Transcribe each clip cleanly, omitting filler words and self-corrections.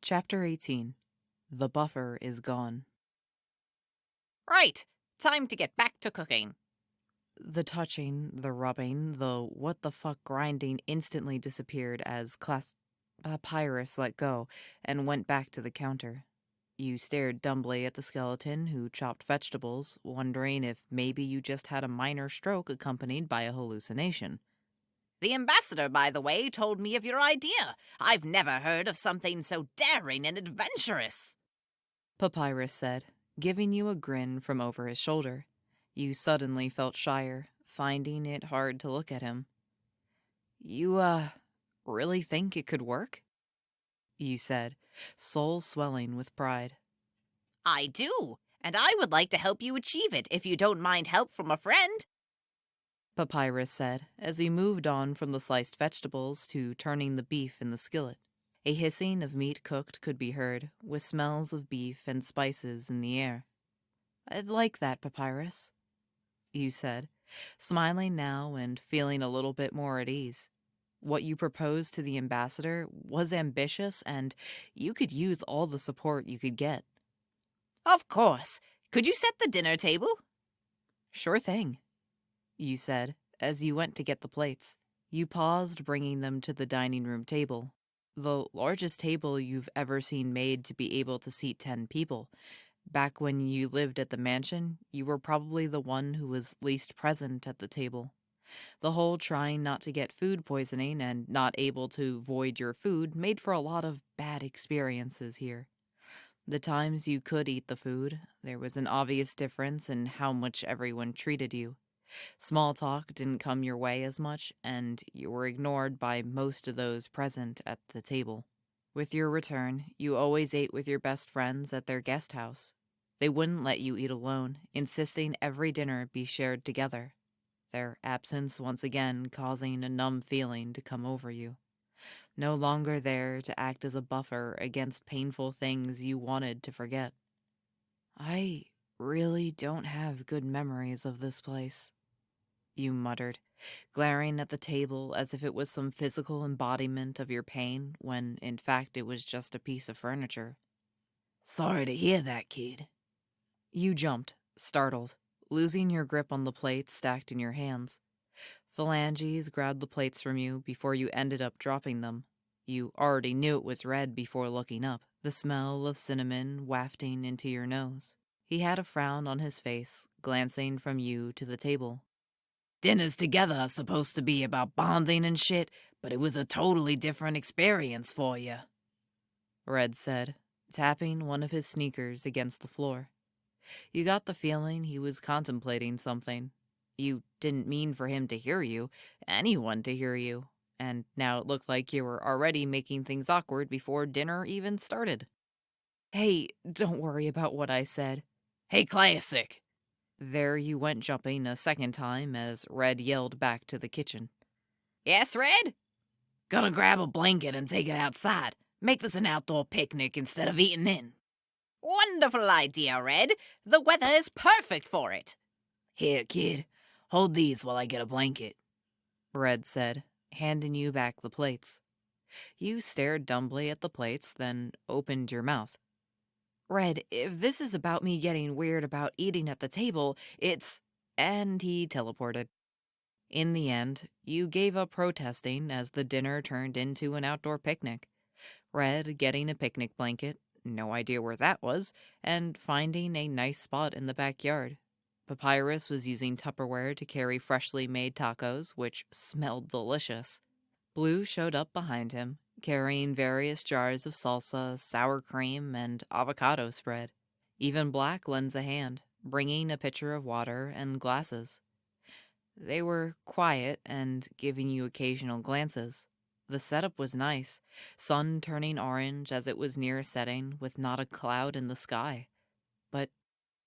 Chapter 18. The Buffer is Gone. Right, time to get back to cooking. The touching, the rubbing, the what the fuck grinding instantly disappeared as Papyrus let go and went back to the counter. You stared dumbly at the skeleton who chopped vegetables, wondering if maybe you just had a minor stroke accompanied by a hallucination. The ambassador, by the way, told me of your idea. I've never heard of something so daring and adventurous. Papyrus said, giving you a grin from over his shoulder. You suddenly felt shyer, finding it hard to look at him. You, really think it could work? You said, soul swelling with pride. I do, and I would like to help you achieve it if you don't mind help from a friend. Papyrus said, as he moved on from the sliced vegetables to turning the beef in the skillet. A hissing of meat cooked could be heard, with smells of beef and spices in the air. I'd like that, Papyrus, you said, smiling now and feeling a little bit more at ease. What you proposed to the ambassador was ambitious, and you could use all the support you could get. Of course. Could you set the dinner table? Sure thing, you said, as you went to get the plates. You paused, bringing them to the dining room table, the largest table you've ever seen made to be able to seat 10 people. Back when you lived at the mansion, you were probably the one who was least present at the table. The whole trying not to get food poisoning and not able to void your food made for a lot of bad experiences here. The times you could eat the food, there was an obvious difference in how much everyone treated you. Small talk didn't come your way as much, and you were ignored by most of those present at the table. With your return, you always ate with your best friends at their guest house. They wouldn't let you eat alone, insisting every dinner be shared together, their absence once again causing a numb feeling to come over you. No longer there to act as a buffer against painful things you wanted to forget. I really don't have good memories of this place, you muttered, glaring at the table as if it was some physical embodiment of your pain when, in fact, it was just a piece of furniture. Sorry to hear that, kid. You jumped, startled, losing your grip on the plates stacked in your hands. Phalanges grabbed the plates from you before you ended up dropping them. You already knew it was red before looking up, the smell of cinnamon wafting into your nose. He had a frown on his face, glancing from you to the table. Dinners together are supposed to be about bonding and shit, but it was a totally different experience for you, Red said, tapping one of his sneakers against the floor. You got the feeling he was contemplating something. You didn't mean for him to hear you, anyone to hear you, and now it looked like you were already making things awkward before dinner even started. Hey, don't worry about what I said. Hey, classic. There you went jumping a second time as Red yelled back to the kitchen. Yes, Red? Gonna grab a blanket and take it outside. Make this an outdoor picnic instead of eating in. Wonderful idea, Red. The weather is perfect for it. Here, kid. Hold these while I get a blanket, Red said, handing you back the plates. You stared dumbly at the plates, then opened your mouth. Red, if this is about me getting weird about eating at the table, it's... And he teleported. In the end, you gave up protesting as the dinner turned into an outdoor picnic. Red getting a picnic blanket, no idea where that was, and finding a nice spot in the backyard. Papyrus was using Tupperware to carry freshly made tacos, which smelled delicious. Blue showed up behind him, carrying various jars of salsa, sour cream, and avocado spread. Even Black lends a hand, bringing a pitcher of water and glasses. They were quiet and giving you occasional glances. The setup was nice, sun turning orange as it was near setting with not a cloud in the sky. But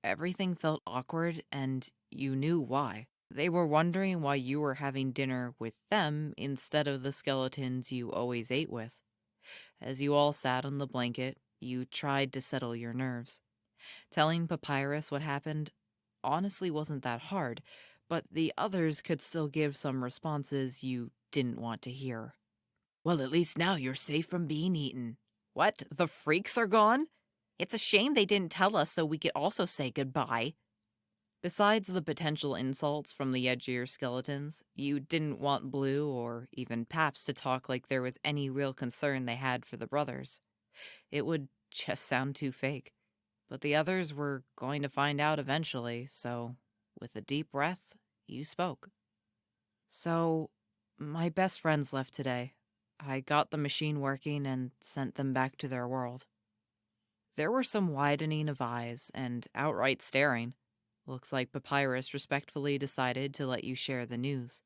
everything felt awkward, and you knew why. They were wondering why you were having dinner with them instead of the skeletons you always ate with. As you all sat on the blanket, you tried to settle your nerves. Telling Papyrus what happened honestly wasn't that hard, but the others could still give some responses you didn't want to hear. Well, at least now you're safe from being eaten, What? The freaks are gone? It's a shame they didn't tell us so we could also say goodbye. Besides the potential insults from the edgier skeletons, you didn't want Blue or even Paps to talk like there was any real concern they had for the brothers. It would just sound too fake. But the others were going to find out eventually, so with a deep breath, you spoke. So, my best friends left today. I got the machine working and sent them back to their world. There were some widening of eyes and outright staring. Looks like Papyrus respectfully decided to let you share the news.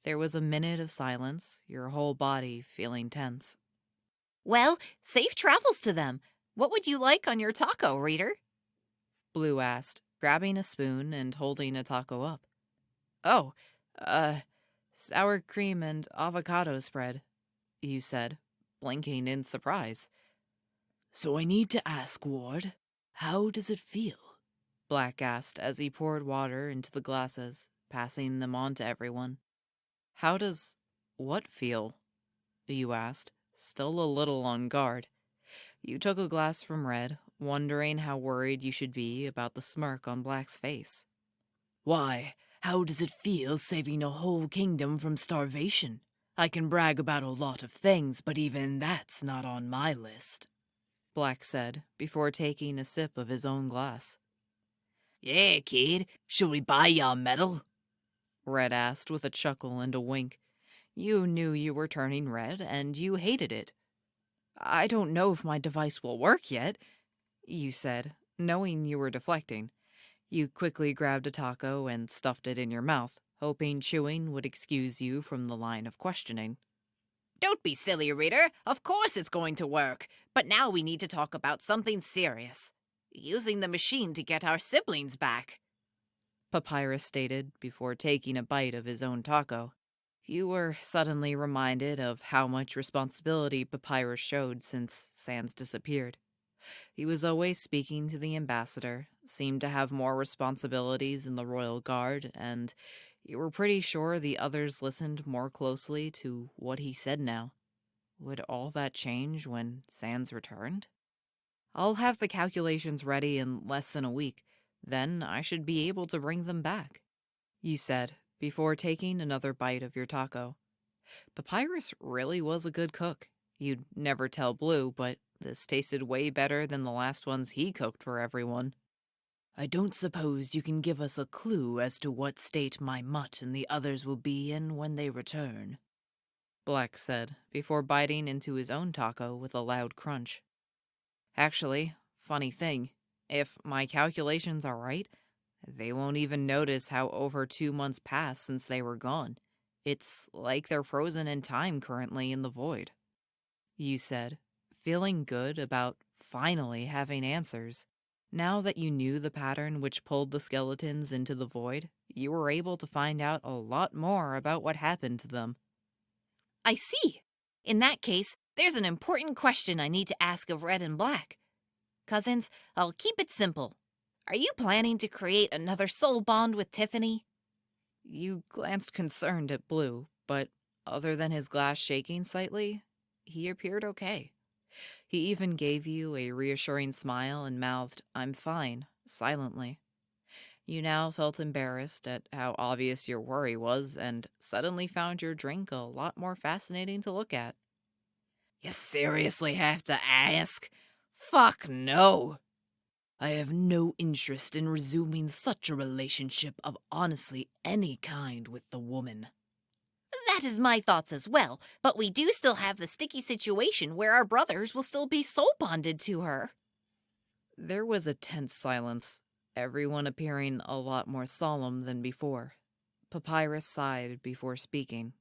There was a minute of silence, your whole body feeling tense. Well, safe travels to them. What would you like on your taco, reader? Blue asked, grabbing a spoon and holding a taco up. Oh, sour cream and avocado spread, you said, blinking in surprise. So I need to ask, Ward, how does it feel? Black asked as he poured water into the glasses, passing them on to everyone. How does what feel? You asked, still a little on guard. You took a glass from Red, wondering how worried you should be about the smirk on Black's face. Why, how does it feel saving a whole kingdom from starvation? I can brag about a lot of things, but even that's not on my list, Black said, before taking a sip of his own glass. Yeah, kid, should we buy ya a medal? Red asked with a chuckle and a wink. You knew you were turning red, and you hated it. I don't know if my device will work yet, you said, knowing you were deflecting. You quickly grabbed a taco and stuffed it in your mouth, hoping chewing would excuse you from the line of questioning. Don't be silly, reader. Of course it's going to work. But now we need to talk about something serious. Using the machine to get our siblings back. Papyrus stated before taking a bite of his own taco. You were suddenly reminded of how much responsibility Papyrus showed since Sans disappeared. He was always speaking to the ambassador, seemed to have more responsibilities in the royal guard, and you were pretty sure the others listened more closely to what he said now. Would all that change when Sans returned? I'll have the calculations ready in less than a week. Then I should be able to bring them back, you said, before taking another bite of your taco. Papyrus really was a good cook. You'd never tell Blue, but this tasted way better than the last ones he cooked for everyone. I don't suppose you can give us a clue as to what state my mutt and the others will be in when they return, Black said, before biting into his own taco with a loud crunch. Actually, funny thing, if my calculations are right, they won't even notice how over 2 months passed since they were gone. It's like they're frozen in time currently in the void, you said, feeling good about finally having answers. Now that you knew the pattern which pulled the skeletons into the void, you were able to find out a lot more about what happened to them. I see. In that case, there's an important question I need to ask of Red and Black. Cousins, I'll keep it simple. Are you planning to create another soul bond with Tiffany? You glanced concerned at Blue, but other than his glass shaking slightly, he appeared okay. He even gave you a reassuring smile and mouthed, "I'm fine," silently. You now felt embarrassed at how obvious your worry was and suddenly found your drink a lot more fascinating to look at. You seriously have to ask? Fuck no! I have no interest in resuming such a relationship of honestly any kind with the woman. That is my thoughts as well, but we do still have the sticky situation where our brothers will still be soul bonded to her. There was a tense silence, everyone appearing a lot more solemn than before. Papyrus sighed before speaking.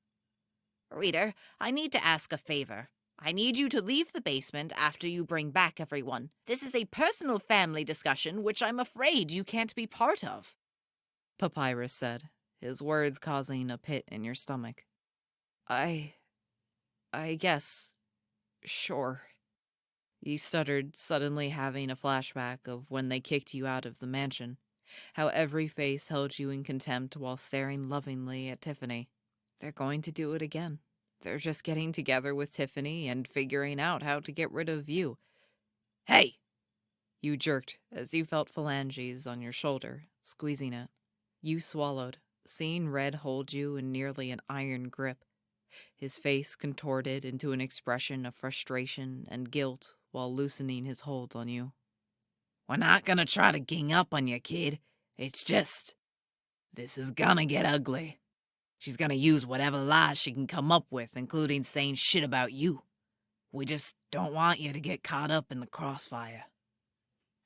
Reader, I need to ask a favor. I need you to leave the basement after you bring back everyone. This is a personal family discussion which I'm afraid you can't be part of. Papyrus said, his words causing a pit in your stomach. I guess, sure. You stuttered, suddenly having a flashback of when they kicked you out of the mansion, how every face held you in contempt while staring lovingly at Tiffany. They're going to do it again. They're just getting together with Tiffany and figuring out how to get rid of you. Hey! You jerked as you felt phalanges on your shoulder, squeezing it. You swallowed, seeing Red hold you in nearly an iron grip, his face contorted into an expression of frustration and guilt while loosening his hold on you. We're not gonna try to gang up on you, kid. It's just... this is gonna get ugly. She's gonna use whatever lies she can come up with, including saying shit about you. We just don't want you to get caught up in the crossfire.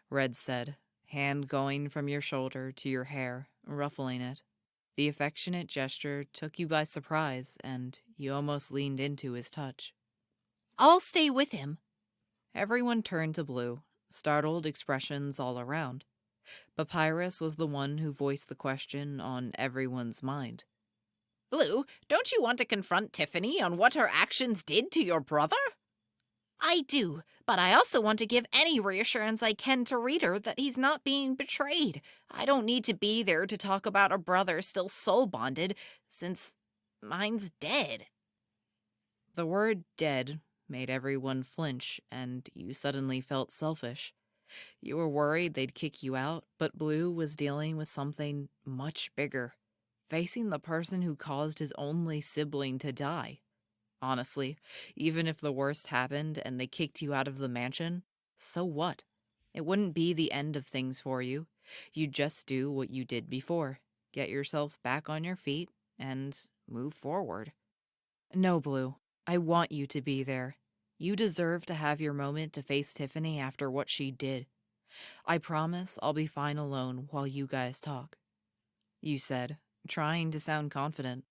Red said, hand going from your shoulder to your hair, ruffling it. The affectionate gesture took you by surprise, and you almost leaned into his touch. I'll stay with him. Everyone turned to Blue, startled expressions all around. Papyrus was the one who voiced the question on everyone's mind. Blue, don't you want to confront Tiffany on what her actions did to your brother? I do, but I also want to give any reassurance I can to Reader that he's not being betrayed. I don't need to be there to talk about a brother still soul bonded, since mine's dead. The word dead made everyone flinch, and you suddenly felt selfish. You were worried they'd kick you out, but Blue was dealing with something much bigger, facing the person who caused his only sibling to die. Honestly, even if the worst happened and they kicked you out of the mansion, so what? It wouldn't be the end of things for you. You'd just do what you did before, get yourself back on your feet, and move forward. No, Blue, I want you to be there. You deserve to have your moment to face Tiffany after what she did. I promise I'll be fine alone while you guys talk. You said, trying to sound confident.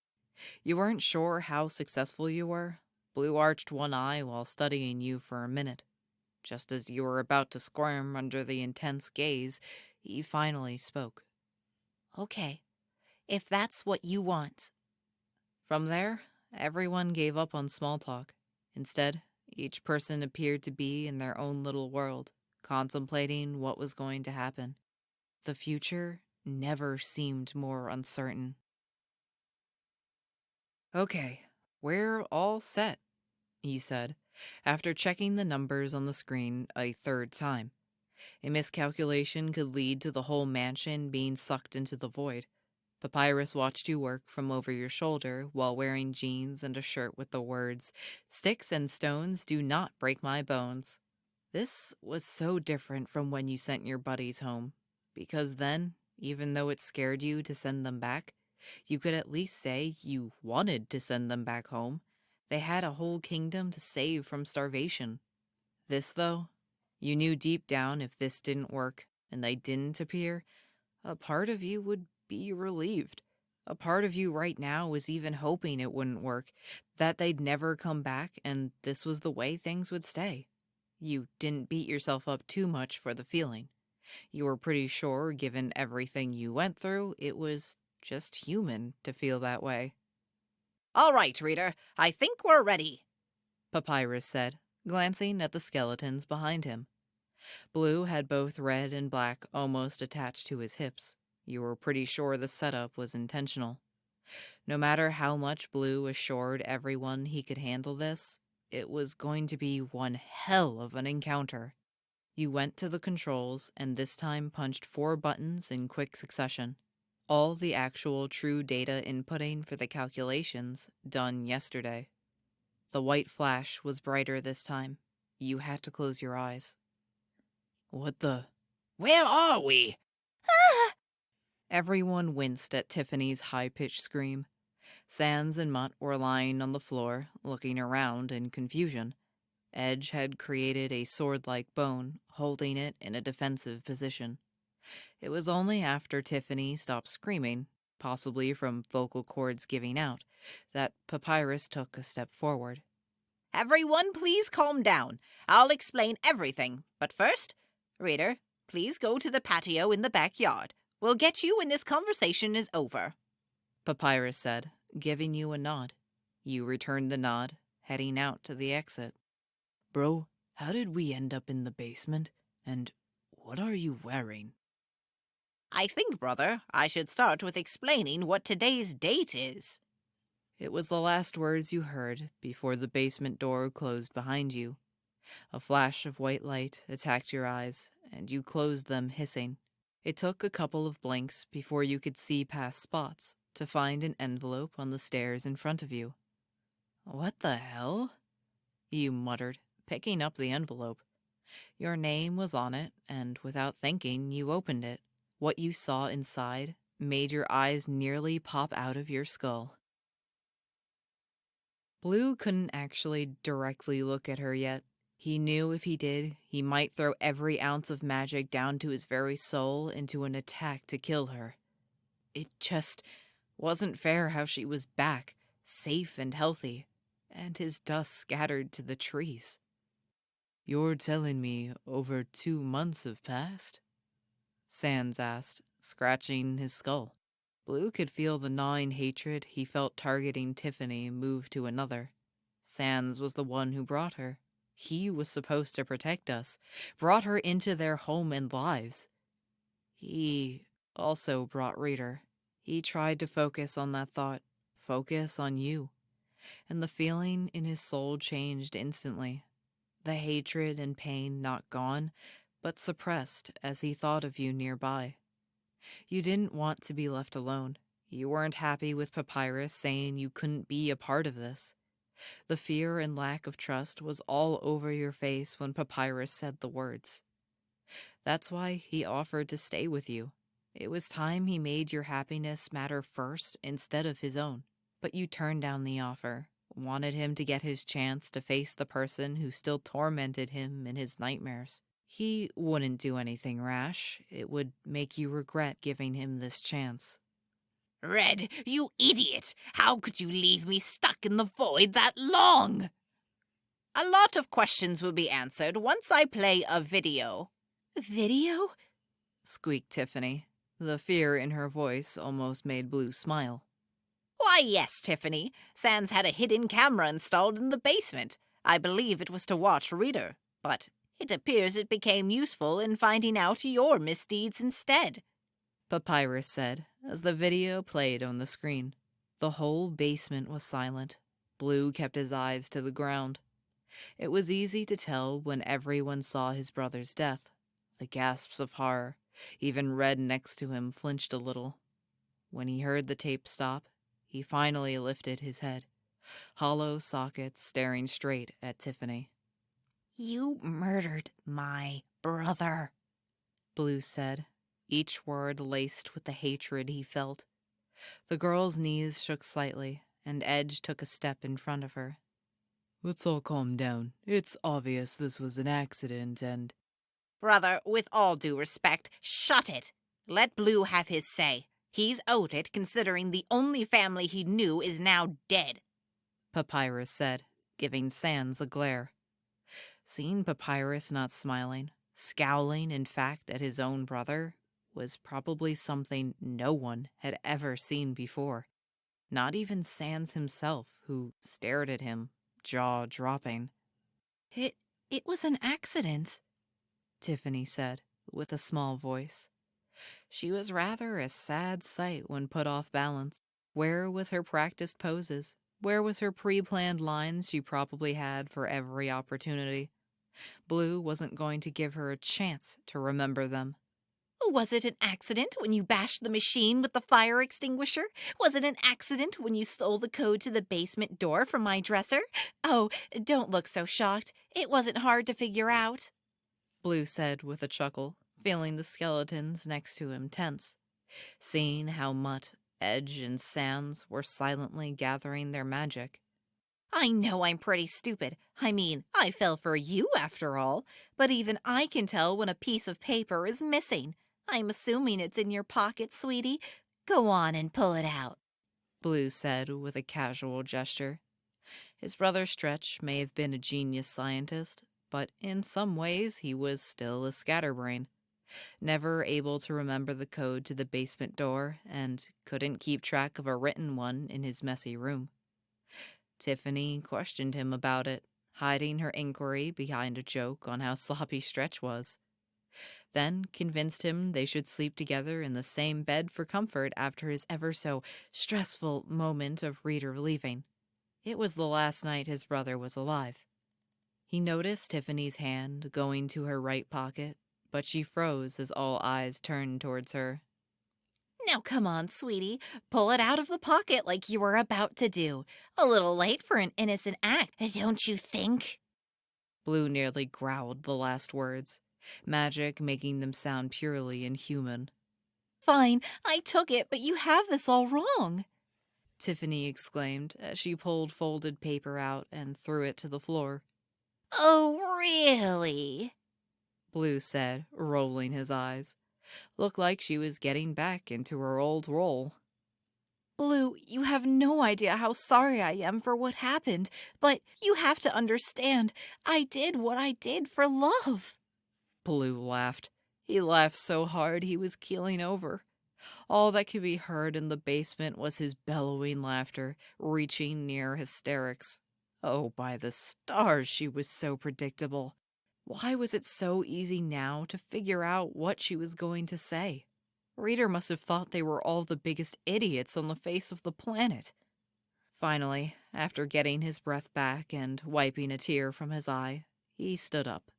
You weren't sure how successful you were. Blue arched one eye while studying you for a minute. Just as you were about to squirm under the intense gaze, he finally spoke. Okay, if that's what you want. From there, everyone gave up on small talk. Instead, each person appeared to be in their own little world, contemplating what was going to happen. The future never seemed more uncertain. Okay, we're all set, he said, after checking the numbers on the screen a third time. A miscalculation could lead to the whole mansion being sucked into the void. Papyrus watched you work from over your shoulder while wearing jeans and a shirt with the words, "Sticks and stones do not break my bones." This was so different from when you sent your buddies home, because then, even though it scared you to send them back, you could at least say you wanted to send them back home. They had a whole kingdom to save from starvation. This, though, you knew deep down if this didn't work and they didn't appear, a part of you would be relieved. A part of you right now was even hoping it wouldn't work, that they'd never come back and this was the way things would stay. You didn't beat yourself up too much for the feeling. You were pretty sure, given everything you went through, it was just human to feel that way. All right, Reader, I think we're ready, Papyrus said, glancing at the skeletons behind him. Blue had both red and black almost attached to his hips. You were pretty sure the setup was intentional. No matter how much Blue assured everyone he could handle this, it was going to be one hell of an encounter. You went to the controls and this time punched 4 buttons in quick succession. All the actual true data inputting for the calculations done yesterday. The white flash was brighter this time. You had to close your eyes. What the? Where are we? Ah! Everyone winced at Tiffany's high-pitched scream. Sans and Mutt were lying on the floor, looking around in confusion. Edge had created a sword-like bone, holding it in a defensive position. It was only after Tiffany stopped screaming, possibly from vocal cords giving out, that Papyrus took a step forward. Everyone, please calm down. I'll explain everything. But first, Reader, please go to the patio in the backyard. We'll get you when this conversation is over, Papyrus said, giving you a nod. You returned the nod, heading out to the exit. Bro, how did we end up in the basement? And what are you wearing? I think, brother, I should start with explaining what today's date is. It was the last words you heard before the basement door closed behind you. A flash of white light attacked your eyes, and you closed them hissing. It took a couple of blinks before you could see past Spots to find an envelope on the stairs in front of you. "What the hell?" you muttered, picking up the envelope. Your name was on it, and without thinking, you opened it. What you saw inside made your eyes nearly pop out of your skull. Blue couldn't actually directly look at her yet. He knew if he did, he might throw every ounce of magic down to his very soul into an attack to kill her. It just wasn't fair how she was back, safe and healthy, and his dust scattered to the trees. "You're telling me over 2 months have passed?" Sans asked, scratching his skull. Blue could feel the gnawing hatred he felt targeting Tiffany move to another. Sans was the one who brought her. He was supposed to protect us, brought her into their home and lives. He also brought Reader. He tried to focus on that thought, focus on you, and the feeling in his soul changed instantly. The hatred and pain not gone, but suppressed as he thought of you nearby. You didn't want to be left alone. You weren't happy with Papyrus saying you couldn't be a part of this. The fear and lack of trust was all over your face when Papyrus said the words. That's why he offered to stay with you. It was time he made your happiness matter first instead of his own. But you turned down the offer, wanted him to get his chance to face the person who still tormented him in his nightmares. He wouldn't do anything rash. It would make you regret giving him this chance. Red, you idiot! How could you leave me stuck in the void that long? A lot of questions will be answered once I play a video. Video? Squeaked Tiffany. The fear in her voice almost made Blue smile. Why, yes, Tiffany. Sans had a hidden camera installed in the basement. I believe it was to watch Reader, but it appears it became useful in finding out your misdeeds instead. Papyrus said as the video played on the screen. The whole basement was silent. Blue kept his eyes to the ground. It was easy to tell when everyone saw his brother's death. The gasps of horror. Even Red next to him flinched a little. When he heard the tape stop, he finally lifted his head, hollow sockets staring straight at Tiffany. You murdered my brother, Blue said, each word laced with the hatred he felt. The girl's knees shook slightly, and Edge took a step in front of her. "Let's all calm down. It's obvious this was an accident and—" Brother, with all due respect, shut it. Let Blue have his say. He's owed it, considering the only family he knew is now dead, Papyrus said, giving Sans a glare. Seeing Papyrus not smiling, scowling in fact at his own brother, was probably something no one had ever seen before. Not even Sans himself, who stared at him, jaw dropping. It was an accident," Tiffany said, with a small voice. She was rather a sad sight when put off balance. Where was her practiced poses? Where was her pre-planned lines she probably had for every opportunity? Blue wasn't going to give her a chance to remember them. Was it an accident when you bashed the machine with the fire extinguisher? Was it an accident when you stole the code to the basement door from my dresser? Oh, don't look so shocked. It wasn't hard to figure out, Blue said with a chuckle, feeling the skeletons next to him tense. Seeing how Mutt, Edge, and Sans were silently gathering their magic. I know I'm pretty stupid. I mean, I fell for you after all. But even I can tell when a piece of paper is missing. I'm assuming it's in your pocket, sweetie. Go on and pull it out, Blue said with a casual gesture. His brother Stretch may have been a genius scientist, but in some ways he was still a scatterbrain. Never able to remember the code to the basement door, and couldn't keep track of a written one in his messy room. Tiffany questioned him about it, hiding her inquiry behind a joke on how sloppy Stretch was. then convinced him they should sleep together in the same bed for comfort after his ever so stressful moment of Reader leaving. It was the last night his brother was alive. He noticed Tiffany's hand going to her right pocket, but she froze as all eyes turned towards her. Now come on, sweetie. Pull it out of the pocket like you were about to do. A little late for an innocent act, don't you think? Blue nearly growled the last words, magic making them sound purely inhuman. Fine, I took it, but you have this all wrong. Tiffany exclaimed as she pulled folded paper out and threw it to the floor. Oh, really? Blue said, rolling his eyes. Looked like she was getting back into her old role. Blue, you have no idea how sorry I am for what happened, but you have to understand, I did what I did for love. Blue laughed. He laughed so hard he was keeling over. All that could be heard in the basement was his bellowing laughter, reaching near hysterics. Oh, by the stars, she was so predictable. Why was it so easy now to figure out what she was going to say? Reader must have thought they were all the biggest idiots on the face of the planet. Finally, after getting his breath back and wiping a tear from his eye, he stood up.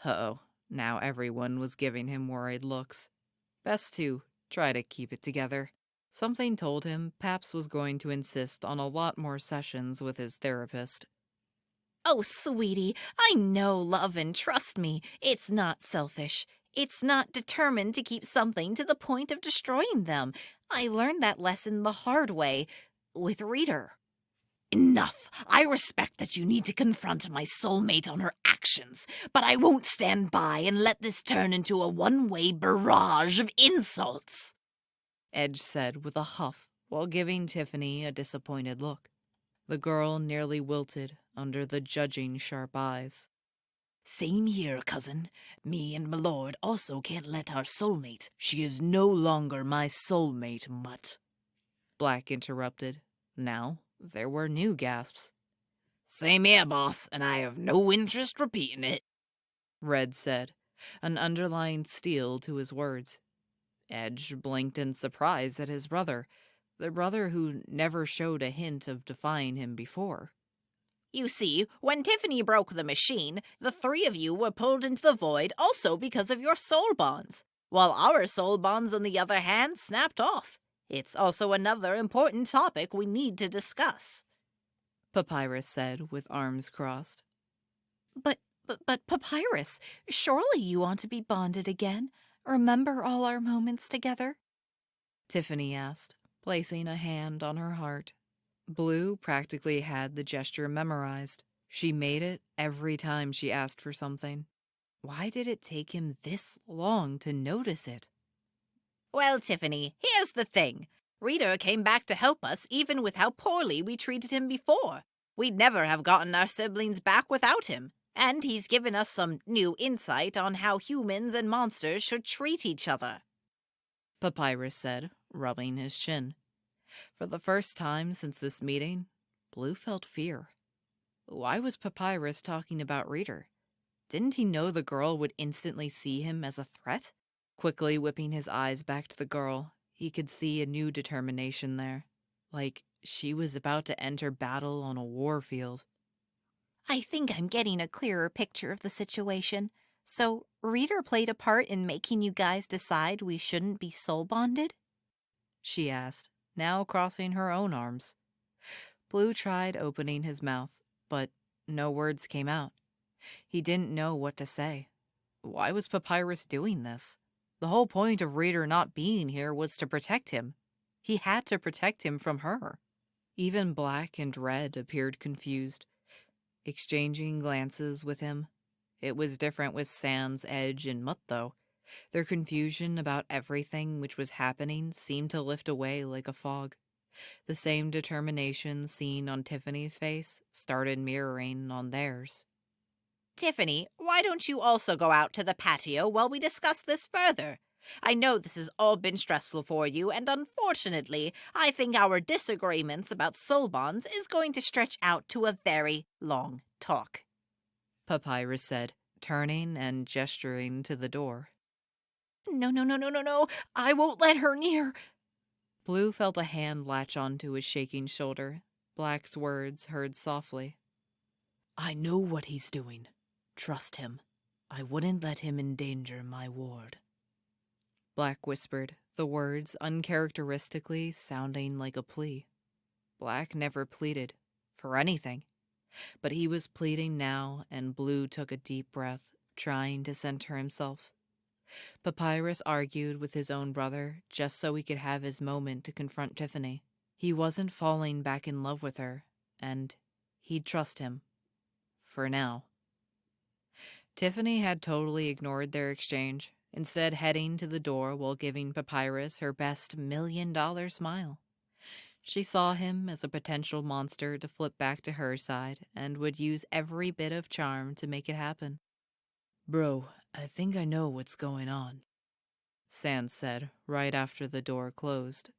Uh-oh, now everyone was giving him worried looks. Best to try to keep it together. Something told him Paps was going to insist on a lot more sessions with his therapist. Oh, sweetie, I know love and trust me. It's not selfish. It's not determined to keep something to the point of destroying them. I learned that lesson the hard way, with Reader. Enough! I respect that you need to confront my soulmate on her actions, but I won't stand by and let this turn into a one-way barrage of insults, Edge said with a huff while giving Tiffany a disappointed look. The girl nearly wilted under the judging sharp eyes. Same here, cousin. Me and Milord also can't let our soulmate. She is no longer my soulmate, mutt. Black interrupted. Now there were new gasps. Same here, boss, and I have no interest repeating it, Red said, an underlying steel to his words. Edge blinked in surprise at his brother, the brother who never showed a hint of defying him before. You see, when Tiffany broke the machine, the three of you were pulled into the void also because of your soul bonds, while our soul bonds, on the other hand, snapped off. It's also another important topic we need to discuss. Papyrus said with arms crossed. But Papyrus, surely you want to be bonded again? Remember all our moments together? Tiffany asked, placing a hand on her heart. Blue practically had the gesture memorized. She made it every time she asked for something. Why did it take him this long to notice it? Well, Tiffany, here's the thing. Reader came back to help us even with how poorly we treated him before. We'd never have gotten our siblings back without him. And he's given us some new insight on how humans and monsters should treat each other. Papyrus said, rubbing his chin. For the first time since this meeting, Blue felt fear. Why was Papyrus talking about Reader? Didn't he know the girl would instantly see him as a threat? Quickly whipping his eyes back to the girl, he could see a new determination there. Like she was about to enter battle on a war field. I think I'm getting a clearer picture of the situation. So, Reader played a part in making you guys decide we shouldn't be soul bonded? She asked, now crossing her own arms. Blue tried opening his mouth, but no words came out. He didn't know what to say. Why was Papyrus doing this? The whole point of Reader not being here was to protect him. He had to protect him from her. Even Black and Red appeared confused, exchanging glances with him. It was different with Sans, Edge, and Mutt, though. Their confusion about everything which was happening seemed to lift away like a fog. The same determination seen on Tiffany's face started mirroring on theirs. Tiffany, why don't you also go out to the patio while we discuss this further? I know this has all been stressful for you, and unfortunately, I think our disagreements about soul bonds is going to stretch out to a very long talk. Papyrus said, turning and gesturing to the door. No, no, no, no, no, no. I won't let her near. Blue felt a hand latch onto his shaking shoulder. Black's words heard softly. I know what he's doing. Trust him. I wouldn't let him endanger my ward. Black whispered, the words uncharacteristically sounding like a plea. Black never pleaded, for anything. But he was pleading now, and Blue took a deep breath, trying to center himself. Papyrus argued with his own brother just so he could have his moment to confront Tiffany. He wasn't falling back in love with her, and he'd trust him. For now. Tiffany had totally ignored their exchange, instead heading to the door while giving Papyrus her best $1,000,000 smile. She saw him as a potential monster to flip back to her side and would use every bit of charm to make it happen. Bro, I think I know what's going on, Sans said right after the door closed.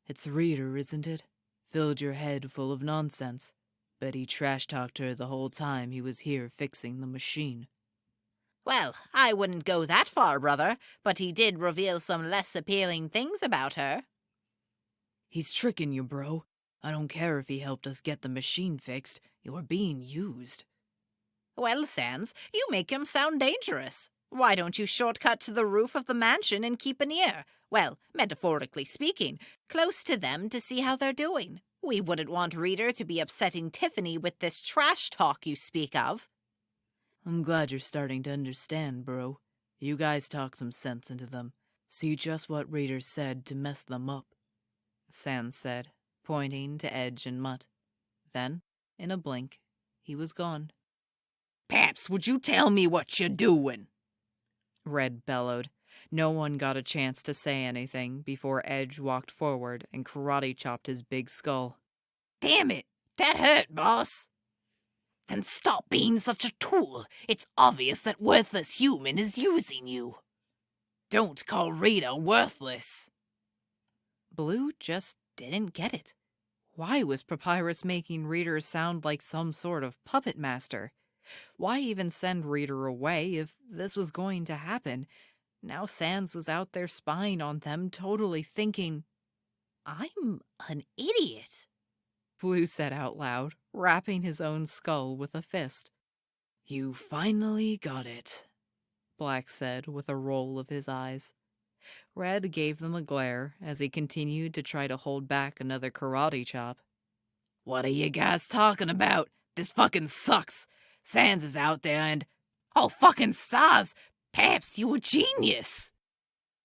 It's Reader, isn't it? Filled your head full of nonsense. Bet he trash-talked her the whole time he was here fixing the machine. Well, I wouldn't go that far, brother, but he did reveal some less appealing things about her. He's tricking you, bro. I don't care if he helped us get the machine fixed. You're being used. Well, Sans, you make him sound dangerous. Why don't you shortcut to the roof of the mansion and keep an ear, well, metaphorically speaking, close to them to see how they're doing? We wouldn't want Reader to be upsetting Tiffany with this trash talk you speak of. I'm glad you're starting to understand, bro. You guys talk some sense into them. See just what Reader said to mess them up, Sans said, pointing to Edge and Mutt. Then, in a blink, he was gone. Paps, would you tell me what you're doing? Red bellowed. No one got a chance to say anything before Edge walked forward and karate chopped his big skull. Damn it, that hurt, boss. Then stop being such a tool. It's obvious that worthless human is using you. Don't call Rita worthless. Blue just didn't get it. Why was Papyrus making Reader sound like some sort of puppet master? Why even send Reader away if this was going to happen? Now Sans was out there spying on them, totally thinking, I'm an idiot. Blue said out loud, rapping his own skull with a fist. You finally got it, Black said with a roll of his eyes. Red gave them a glare as he continued to try to hold back another karate chop. What are you guys talking about? This fucking sucks. Sans is out there and... Oh, fucking stars! Paps, you a genius!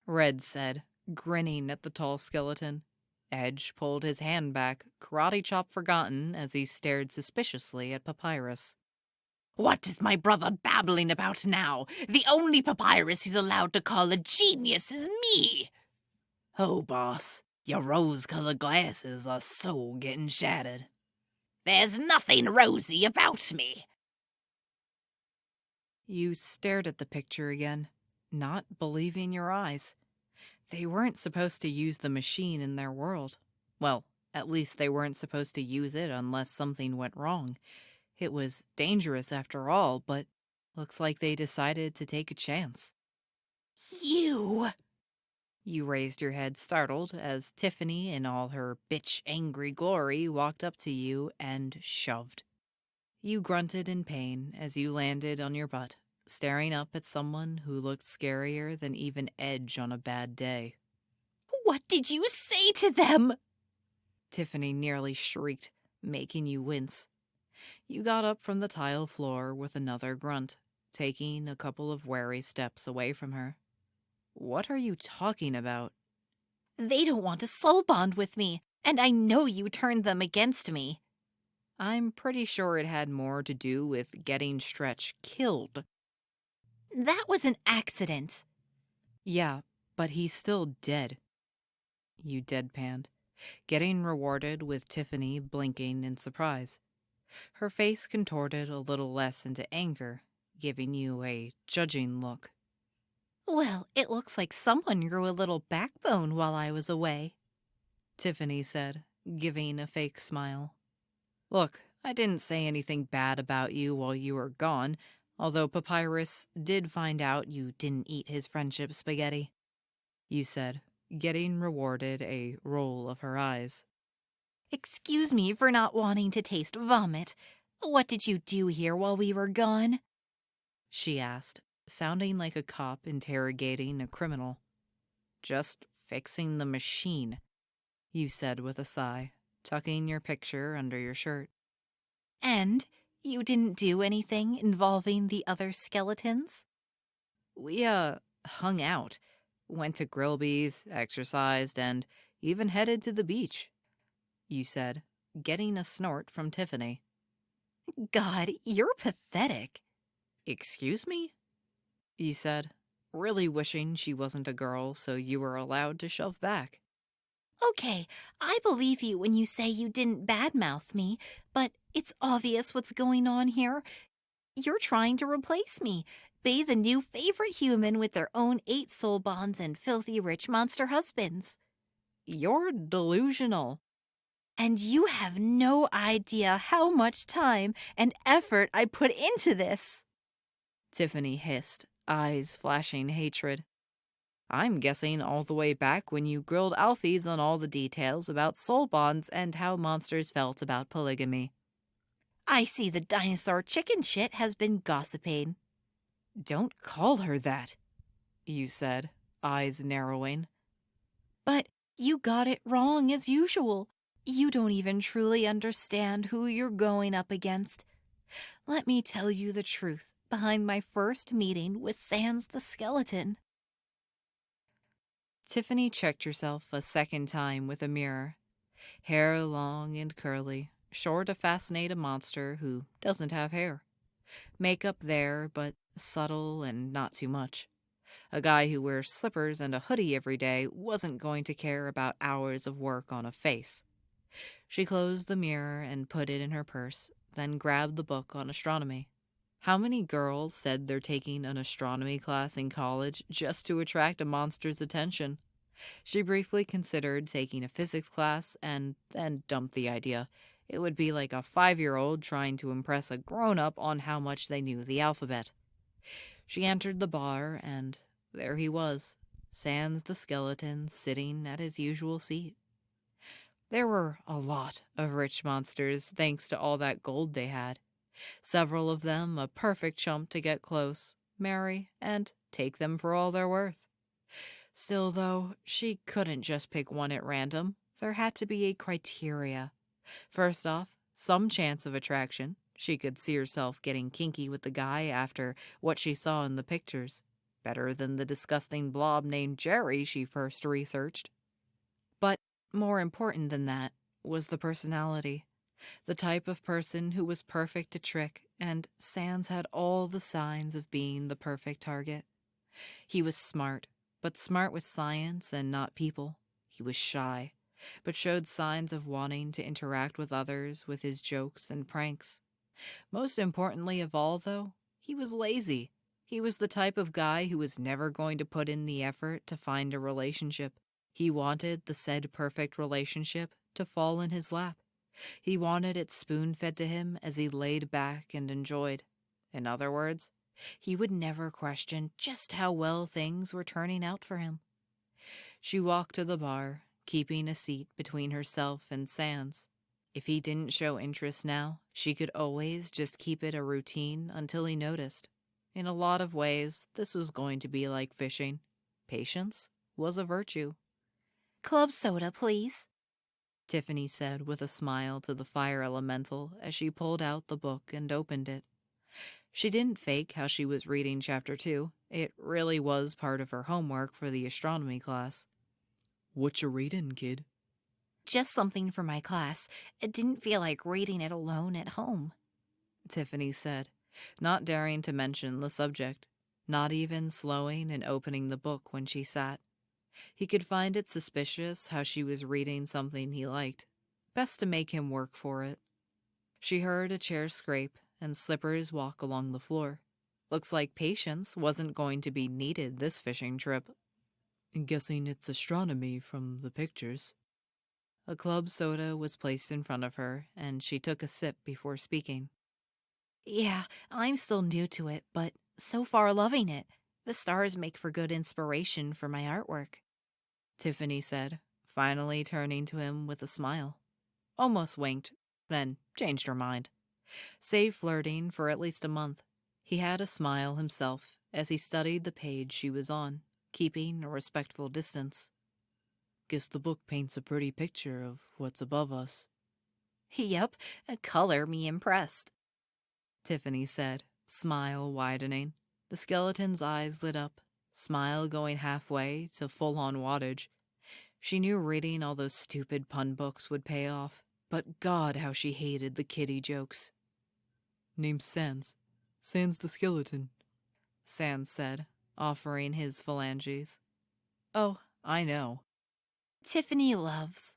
Red said, grinning at the tall skeleton. Edge pulled his hand back, karate chop forgotten, as he stared suspiciously at Papyrus. What is my brother babbling about now? The only Papyrus he's allowed to call a genius is me! Oh, boss, your rose-colored glasses are so getting shattered. There's nothing rosy about me. You stared at the picture again, not believing your eyes. They weren't supposed to use the machine in their world. Well, at least they weren't supposed to use it unless something went wrong. It was dangerous after all, but looks like they decided to take a chance. You raised your head startled as Tiffany, in all her bitch-angry glory, walked up to you and shoved. You grunted in pain as you landed on your butt, staring up at someone who looked scarier than even Edge on a bad day. What did you say to them? Tiffany nearly shrieked, making you wince. You got up from the tile floor with another grunt, taking a couple of wary steps away from her. What are you talking about? They don't want a soul bond with me, and I know you turned them against me. I'm pretty sure it had more to do with getting Stretch killed. That was an accident. Yeah, but he's still dead. You deadpanned, getting rewarded with Tiffany blinking in surprise. Her face contorted a little less into anger, giving you a judging look. Well, it looks like someone grew a little backbone while I was away, Tiffany said, giving a fake smile. Look, I didn't say anything bad about you while you were gone, although Papyrus did find out you didn't eat his friendship spaghetti," you said, getting rewarded a roll of her eyes. Excuse me for not wanting to taste vomit. What did you do here while we were gone? She asked, sounding like a cop interrogating a criminal. "Just fixing the machine," you said with a sigh, tucking your picture under your shirt. And you didn't do anything involving the other skeletons? We, hung out, went to Grillby's, exercised, and even headed to the beach," you said, getting a snort from Tiffany. God, you're pathetic. "Excuse me?" you said, really wishing she wasn't a girl so you were allowed to shove back. Okay, I believe you when you say you didn't badmouth me, but it's obvious what's going on here. You're trying to replace me, be the new favorite human with their own 8 soul bonds and filthy rich monster husbands. "You're delusional." And you have no idea how much time and effort I put into this. Tiffany hissed, eyes flashing hatred. "I'm guessing all the way back when you grilled Alfie's on all the details about soul bonds and how monsters felt about polygamy." I see the dinosaur chicken shit has been gossiping. "Don't call her that," you said, eyes narrowing. But you got it wrong as usual. You don't even truly understand who you're going up against. Let me tell you the truth behind my first meeting with Sans the skeleton. Tiffany checked herself a second time with a mirror. Hair long and curly, sure to fascinate a monster who doesn't have hair. Makeup there, but subtle and not too much. A guy who wears slippers and a hoodie every day wasn't going to care about hours of work on a face. She closed the mirror and put it in her purse, then grabbed the book on astronomy. How many girls said they're taking an astronomy class in college just to attract a monster's attention? She briefly considered taking a physics class and then dumped the idea. It would be like a 5-year-old trying to impress a grown-up on how much they knew the alphabet. She entered the bar, and there he was, Sans the skeleton, sitting at his usual seat. There were a lot of rich monsters thanks to all that gold they had. Several of them a perfect chump to get close, marry, and take them for all they're worth. Still, though, she couldn't just pick one at random. There had to be a criteria. First off, some chance of attraction. She could see herself getting kinky with the guy after what she saw in the pictures. Better than the disgusting blob named Jerry she first researched. But more important than that was the personality. The type of person who was perfect to trick, and Sans had all the signs of being the perfect target. He was smart, but smart with science and not people. He was shy, but showed signs of wanting to interact with others with his jokes and pranks. Most importantly of all, though, he was lazy. He was the type of guy who was never going to put in the effort to find a relationship. He wanted the said perfect relationship to fall in his lap. He wanted it spoon-fed to him as he laid back and enjoyed. In other words, he would never question just how well things were turning out for him. She walked to the bar, keeping a seat between herself and Sans. If he didn't show interest now, she could always just keep it a routine until he noticed. In a lot of ways, this was going to be like fishing. Patience was a virtue. Club soda, please. Tiffany said with a smile to the fire elemental as she pulled out the book and opened it. She didn't fake how she was reading Chapter 2. It really was part of her homework for the astronomy class. "What you reading, kid?" Just something for my class. It didn't feel like reading it alone at home. Tiffany said, not daring to mention the subject, not even slowing and opening the book when she sat. He could find it suspicious how she was reading something he liked. Best to make him work for it. She heard a chair scrape and slippers walk along the floor. Looks like patience wasn't going to be needed this fishing trip. "Guessing it's astronomy from the pictures." A club soda was placed in front of her, and she took a sip before speaking. Yeah, I'm still new to it, but so far loving it. The stars make for good inspiration for my artwork. Tiffany said, finally turning to him with a smile. Almost winked, then changed her mind. Save flirting for at least a month. He had a smile himself as he studied the page she was on, keeping a respectful distance. Guess the book paints a pretty picture of what's above us, Yep, a color me impressed. Tiffany said, smile widening. The skeleton's eyes lit up, smile going halfway to full-on wattage. She knew reading all those stupid pun books would pay off, but God, how she hated the kitty jokes. Name's Sans. Sans the skeleton, Sans said, offering his phalanges. Oh, I know, Tiffany Loves.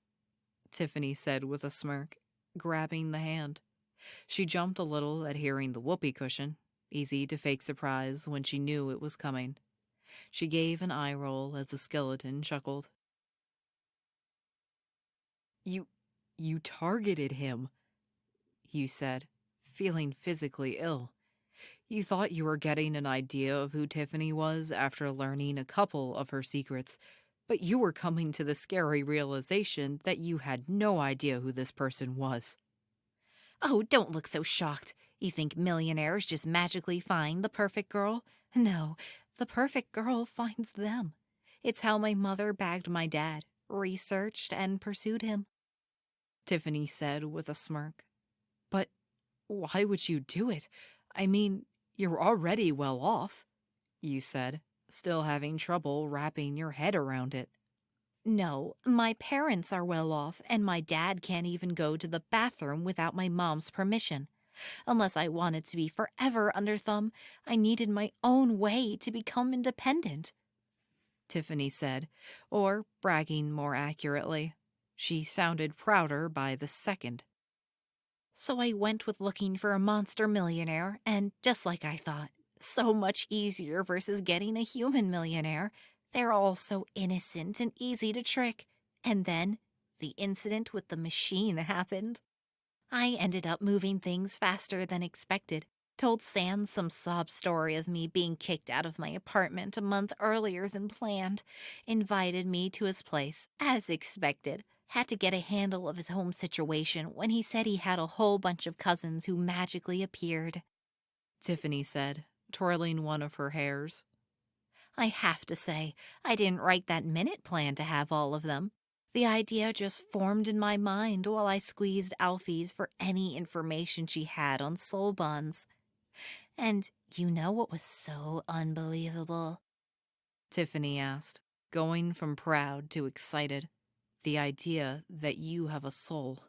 Tiffany said with a smirk, grabbing the hand. She jumped a little at hearing the whoopee cushion, easy to fake surprise when she knew it was coming. She gave an eye roll as the skeleton chuckled. You targeted him, you said, feeling physically ill. You thought you were getting an idea of who Tiffany was after learning a couple of her secrets, but you were coming to the scary realization that you had no idea who this person was. Oh, don't look so shocked. You think millionaires just magically find the perfect girl? No, the perfect girl finds them. It's how my mother bagged my dad, researched, and pursued him. Tiffany said with a smirk. But why would you do it? I mean, you're already well off, you said, still having trouble wrapping your head around it. No, my parents are well off, and my dad can't even go to the bathroom without my mom's permission. Unless I wanted to be forever under thumb, I needed my own way to become independent, Tiffany said, or bragging more accurately. She sounded prouder by the second. So I went with looking for a monster millionaire, and just like I thought, so much easier versus getting a human millionaire. They're all so innocent and easy to trick. And then the incident with the machine happened. I ended up moving things faster than expected. Told Sans some sob story of me being kicked out of my apartment a month earlier than planned. Invited me to his place, as expected. Had to get a handle of his home situation when he said he had a whole bunch of cousins who magically appeared. Tiffany said, twirling one of her hairs. I have to say, I didn't write that minute plan to have all of them. The idea just formed in my mind while I squeezed Alfie's for any information she had on soul bonds. And you know what was so unbelievable? Tiffany asked, going from proud to excited. The idea that you have a soul.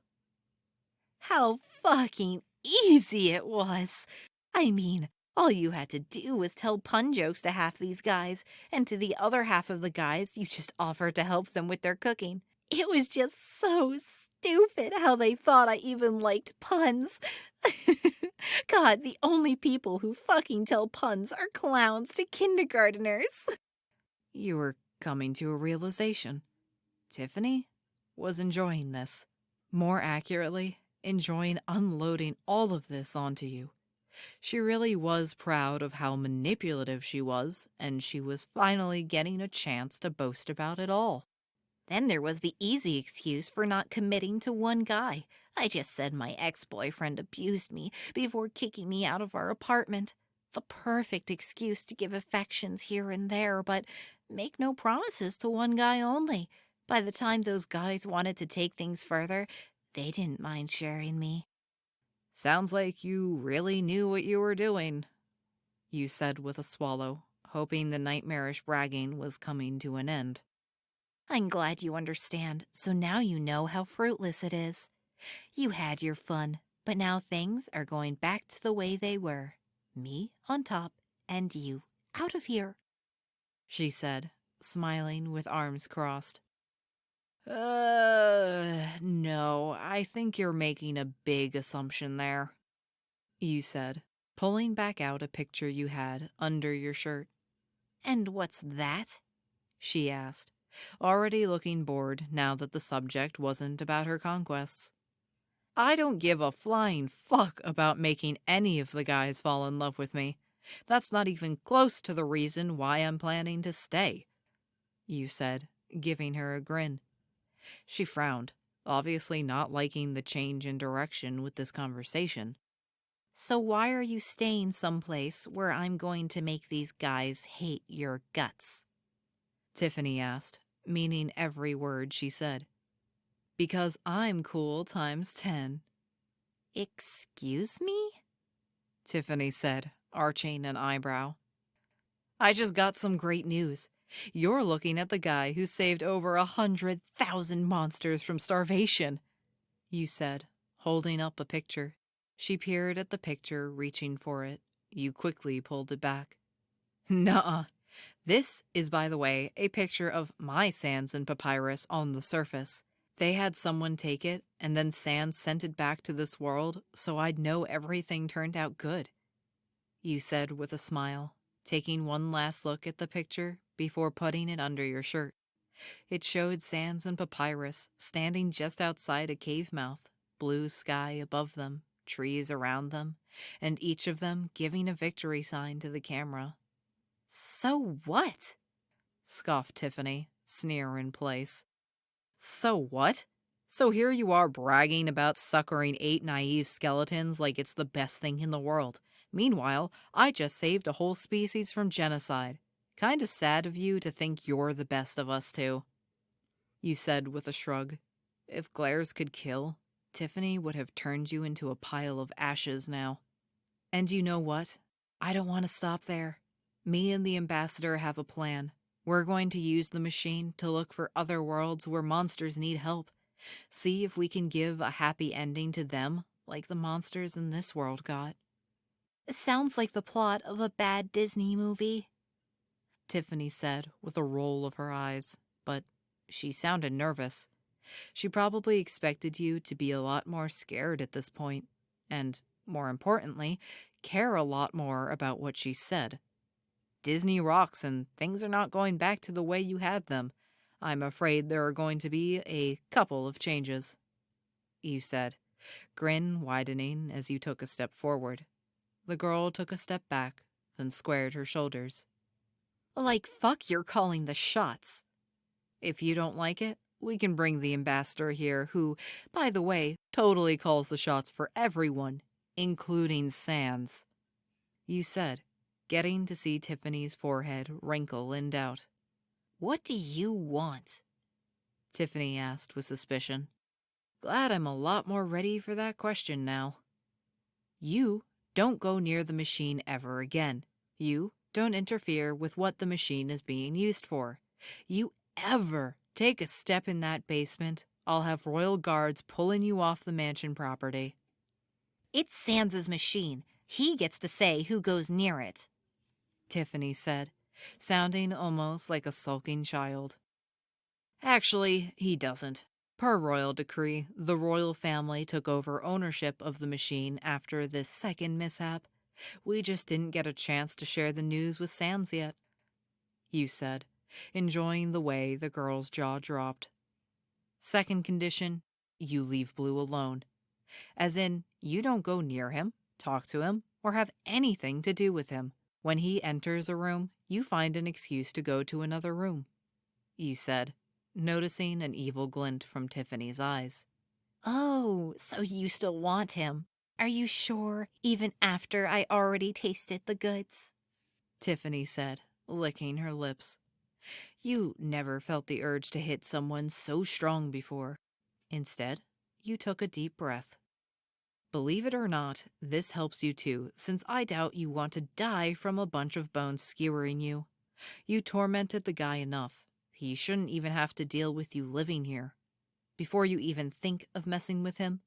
How fucking easy it was! I mean, all you had to do was tell pun jokes to half these guys, and to the other half of the guys, you just offered to help them with their cooking. It was just so stupid how they thought I even liked puns. God, the only people who fucking tell puns are clowns to kindergarteners. You were coming to a realization. Tiffany was enjoying this. More accurately, enjoying unloading all of this onto you. She really was proud of how manipulative she was, and she was finally getting a chance to boast about it all. Then there was the easy excuse for not committing to one guy. I just said my ex-boyfriend abused me before kicking me out of our apartment. The perfect excuse to give affections here and there, but make no promises to one guy only. By the time those guys wanted to take things further, they didn't mind sharing me. Sounds like you really knew what you were doing, you said with a swallow, hoping the nightmarish bragging was coming to an end. I'm glad you understand, so now you know how fruitless it is. You had your fun, but now things are going back to the way they were. Me on top, and you out of here, She said, smiling with arms crossed. No, I think you're making a big assumption there, you said, pulling back out a picture you had under your shirt. And what's that? She asked, already looking bored now that the subject wasn't about her conquests. I don't give a flying fuck about making any of the guys fall in love with me. That's not even close to the reason why I'm planning to stay, you said, giving her a grin. She frowned, obviously not liking the change in direction with this conversation. So why are you staying someplace where I'm going to make these guys hate your guts? Tiffany asked, meaning every word she said. Because I'm cool times 10, Excuse me? Tiffany said, arching an eyebrow. I just got some great news. You're looking at the guy who saved over 100,000 monsters from starvation, you said, holding up a picture. She peered at the picture, reaching for it. You quickly pulled it back. Nuh-uh. This is, by the way, a picture of my sands and papyrus on the surface. They had someone take it, and then Sans sent it back to this world so I'd know everything turned out good, you said with a smile, taking one last look at the picture before putting it under your shirt. It showed Sans and Papyrus standing just outside a cave mouth, blue sky above them, trees around them, and each of them giving a victory sign to the camera. So what? Scoffed Tiffany, sneer in place. So what? So here you are bragging about suckering 8 naive skeletons like it's the best thing in the world. Meanwhile, I just saved a whole species from genocide. Kind of sad of you to think you're the best of us two, you said with a shrug. If glares could kill, Tiffany would have turned you into a pile of ashes now. And you know what? I don't want to stop there. Me and the ambassador have a plan. We're going to use the machine to look for other worlds where monsters need help. See if we can give a happy ending to them like the monsters in this world got. It sounds like the plot of a bad Disney movie, Tiffany said with a roll of her eyes, but she sounded nervous. She probably expected you to be a lot more scared at this point, and, more importantly, care a lot more about what she said. Disney rocks and things are not going back to the way you had them. I'm afraid there are going to be a couple of changes, you said, grin widening as you took a step forward. The girl took a step back, then squared her shoulders. Like fuck you're calling the shots. If you don't like it, we can bring the ambassador here who, by the way, totally calls the shots for everyone, including Sans, you said, getting to see Tiffany's forehead wrinkle in doubt. What do you want? Tiffany asked with suspicion. Glad I'm a lot more ready for that question now. You don't go near the machine ever again. You don't interfere with what the machine is being used for. You ever take a step in that basement, I'll have royal guards pulling you off the mansion property. It's Sans's machine. He gets to say who goes near it, Tiffany said, sounding almost like a sulking child. Actually, he doesn't. Per royal decree, the royal family took over ownership of the machine after this second mishap. We just didn't get a chance to share the news with Sans yet, you said, enjoying the way the girl's jaw dropped. Second condition, you leave Blue alone. As in, you don't go near him, talk to him, or have anything to do with him. When he enters a room, you find an excuse to go to another room, you said, noticing an evil glint from Tiffany's eyes. Oh, so you still want him. Are you sure, even after I already tasted the goods? Tiffany said, licking her lips. You never felt the urge to hit someone so strong before. Instead, you took a deep breath. Believe it or not, this helps you too, since I doubt you want to die from a bunch of bones skewering you. You tormented the guy enough. He shouldn't even have to deal with you living here. Before you even think of messing with him,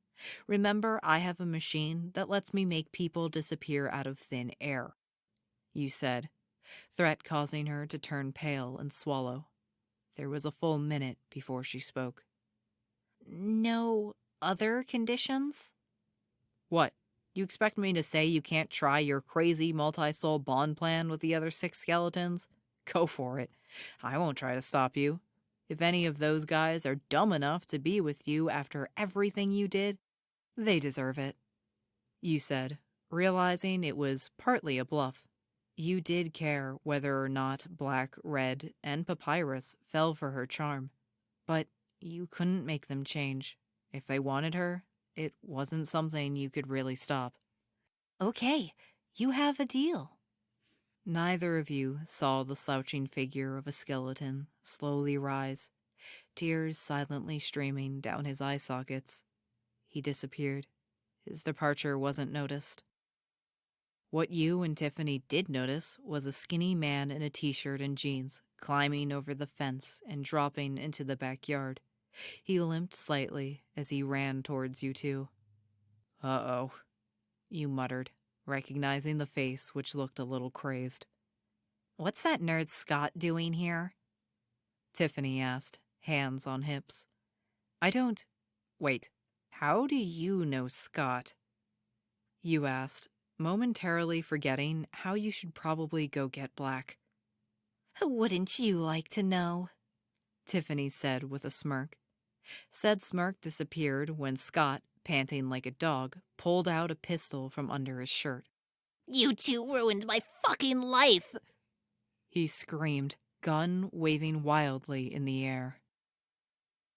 remember I have a machine that lets me make people disappear out of thin air, you said, threat causing her to turn pale and swallow. There was a full minute before she spoke. No other conditions? What? You expect me to say you can't try your crazy multi-soul bond plan with the other 6 skeletons? Go for it. I won't try to stop you. If any of those guys are dumb enough to be with you after everything you did, they deserve it, you said, realizing it was partly a bluff. You did care whether or not Black, Red, and Papyrus fell for her charm, but you couldn't make them change. If they wanted her, it wasn't something you could really stop. Okay, you have a deal. Neither of you saw the slouching figure of a skeleton slowly rise, tears silently streaming down his eye sockets. He disappeared. His departure wasn't noticed. What you and Tiffany did notice was a skinny man in a t-shirt and jeans climbing over the fence and dropping into the backyard. He limped slightly as he ran towards you two. "Uh-oh," you muttered, recognizing the face which looked a little crazed. What's that nerd Scott doing here? Tiffany asked, hands on hips. I don't... Wait, how do you know Scott? You asked, momentarily forgetting how you should probably go get Black. Wouldn't you like to know? Tiffany said with a smirk. Said smirk disappeared when Scott, panting like a dog, pulled out a pistol from under his shirt. You two ruined my fucking life! He screamed, gun waving wildly in the air.